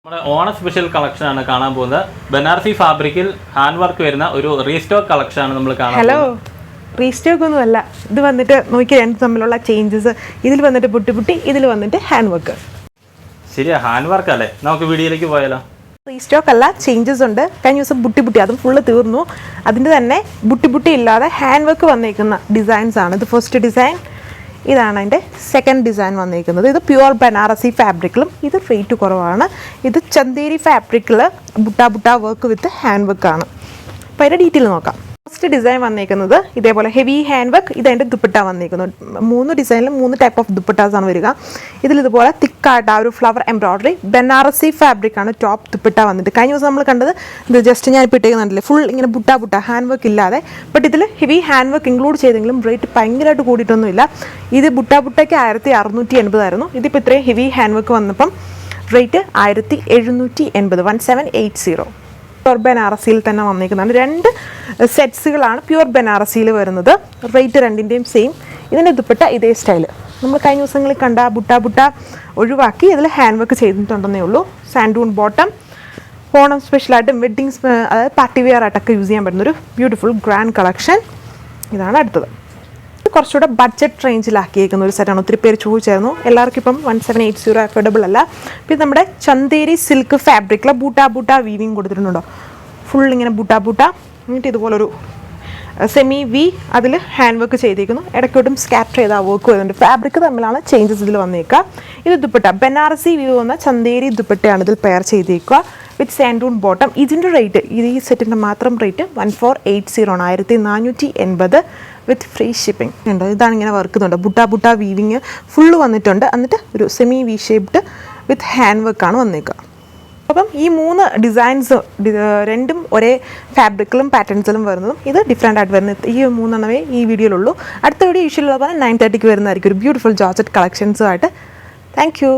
നമ്മുടെ ഓണ സ്പെഷ്യൽ കളക്ഷനാണ് കാണാൻ പോകുന്നത്. ബനാറസി ഫാബ്രിക്കിൽ ഹാൻഡ് വർക്ക് വരുന്ന ഒരു റീസ്റ്റോക്ക് കളക്ഷനാണ് നമ്മൾ കാണാൻ. ഹലോ, റീസ്റ്റോക്ക് ഒന്നുമല്ല. ഇത് വന്നിട്ട് നോക്കി രണ്ട് തമ്മിലുള്ള ചേഞ്ചസ്. ഇതിൽ വന്നിട്ട് പുട്ടി, ഇതിൽ വന്നിട്ട് ഹാൻഡ് വർക്ക്. ശരിയാ, ഹാൻഡ് വർക്ക് അല്ലേ? നമുക്ക് വീഡിയോയിലേക്ക് പോയാലോ? റീസ്റ്റോക്ക് അല്ല, ചേഞ്ചസ് ഉണ്ട്. കഴിഞ്ഞ ദിവസം ബുട്ടി അതും ഫുള്ള് തീർന്നു. അതിൻ്റെ തന്നെ ബുട്ടി ഇല്ലാതെ ഹാൻഡ് വർക്ക് വന്നേക്കുന്ന ഡിസൈൻസ് ആണ്. ഇത് ഫസ്റ്റ് ഡിസൈൻ, ഇതാണ് അതിൻ്റെ സെക്കൻഡ് ഡിസൈൻ വന്നിരിക്കുന്നത്. ഇത് പ്യുവർ ബനാറസി ഫാബ്രിക്കിലും ഇത് റേറ്റ് കുറവാണ്. ഇത് ചന്തേരി ഫാബ്രിക്കിൽ ബുട്ട വർക്ക് വിത്ത് ഹാൻഡ് വർക്കാണ്. അപ്പോൾ അതിൻ്റെ ഡീറ്റെയിൽ നോക്കാം. ഫസ്റ്റ് ഡിസൈൻ വന്നിരിക്കുന്നത് ഇതേപോലെ ഹെവി ഹാൻഡ് വർക്ക്. ഇതതിൻ്റെ ദുപ്പട്ട വന്നിരിക്കുന്നത്. 3 ഡിസൈനിലും 3 ടൈപ്പ് ഓഫ് ദുപ്പട്ടാസാണ് വരിക. ഇതിലിതുപോലെ തിക്കായിട്ട് ആ ഒരു ഫ്ലവർ എംബ്രോയ്ഡറി ബനാറസി ഫാബ്രിക്കാണ് ടോപ്പ് ദുപ്പട്ട വന്നിട്ട്. കഴിഞ്ഞ ദിവസം നമ്മൾ കണ്ടത് ഇത് ജസ്റ്റ് ഞാൻ ഇപ്പോൾ ഇട്ടേക്കുന്നുണ്ടല്ലേ, ഫുൾ ഇങ്ങനെ ബുട്ട ഹാൻഡ് വർക്ക് ഇല്ലാതെ. ബട്ട് ഇതിൽ ഹെവി ഹാൻഡ് വർക്ക് ഇൻക്ലൂഡ് ചെയ്തെങ്കിലും റേറ്റ് ഭയങ്കരമായിട്ട് കൂടിയിട്ടൊന്നുമില്ല. ഇത് ബുട്ടയ്ക്ക് 1680 ആയിരുന്നു. ഇതിപ്പോൾ ഇത്രയും ഹെവി ഹാൻഡ് വർക്ക് വന്നപ്പം റേറ്റ് 1780, 1780. പ്യുവർ ബനാറസിയിൽ തന്നെ വന്നിരിക്കുന്നതാണ്. 2 സെറ്റ്സുകളാണ് പ്യുവർ ബനാറസിയിൽ വരുന്നത്. റേറ്റ് രണ്ടിൻ്റെയും സെയിം. ഇതിൻ്റെ ദുപ്പട്ട ഇതേ സ്റ്റൈല്. നമ്മൾ കഴിഞ്ഞ ദിവസങ്ങളിൽ കണ്ട ബുട്ട ഒഴിവാക്കി ഇതിൽ ഹാൻഡ് വർക്ക് ചെയ്തിട്ടുണ്ടെന്നേ ഉള്ളൂ. സാൻഡൂൺ ബോട്ടം. ഓണം സ്പെഷ്യലായിട്ടും വെഡ്ഡിങ്സ്, അതായത് പാർട്ടി വെയർ ആയിട്ടൊക്കെ യൂസ് ചെയ്യാൻ പറ്റുന്നൊരു ബ്യൂട്ടിഫുൾ ഗ്രാൻഡ് കളക്ഷൻ. ഇതാണ് അടുത്തത്. കുറച്ചുകൂടെ ബഡ്ജറ്റ് റേഞ്ചിലാക്കിയേക്കുന്ന ഒരു സെറ്റാണ്. ഒത്തിരി പേര് ചോദിച്ചായിരുന്നു. എല്ലാവർക്കും ഇപ്പം 1780 അഫോർഡബിൾ അല്ല. പിന്നെ നമ്മുടെ ചന്തേരി സിൽക്ക് ഫാബ്രിക്കിൽ ബൂട്ട വീവിങ് കൊടുത്തിട്ടുണ്ടോ, ഫുൾ ഇങ്ങനെ ബൂട്ട എന്നിട്ട് ഇതുപോലൊരു സെമി വി, അതിൽ ഹാൻഡ് വർക്ക് ചെയ്തേക്കുന്നു. ഇടയ്ക്കോട്ടും സ്കാറ്റർ ചെയ്ത വർക്ക് വരുന്നുണ്ട്. ഫാബ്രിക് തമ്മിലാണ് ചേഞ്ചസ് ഇതിൽ വന്നേക്കുക. ഇത് ദുപ്പട്ട ബനാറസി വ്യൂ വന്ന ചന്തേരി ദുപ്പട്ടയാണ് ഇതിൽ പെയർ ചെയ്തേക്കുക വിത്ത് സാൻഡൂൺ ബോട്ടം. ഇതിൻ്റെ റേറ്റ്, ഈ സെറ്റിൻ്റെ മാത്രം റേറ്റ് 1480 ആണ്, 1480 വിത്ത് ഫ്രീ ഷിപ്പിംഗ് ഉണ്ട്. ഇതാണ് ഇങ്ങനെ വർക്കുന്നുണ്ട്. ബുട്ട വീവിങ് ഫുള്ള് വന്നിട്ടുണ്ട്. എന്നിട്ട് ഒരു semi V shaped with hand വർക്കാണ് വന്നേക്കുക. അപ്പം ഈ 3 ഡിസൈൻസ് രണ്ടും ഒരേ ഫാബ്രിക്കിലും പാറ്റേൺസിലും വരുന്നതും ഇത് ഡിഫറെൻ്റ് ആയിട്ട് വരുന്നത്. ഈ 3 ഈ വീഡിയോയിലുള്ളൂ. അടുത്ത വീഡിയോ യൂഷ്വലുള്ള പോലെ 9:30 വരുന്നതായിരിക്കും ഒരു ബ്യൂട്ടിഫുൾ ജോർജറ്റ് കളക്ഷൻസുമായിട്ട്. Thank U.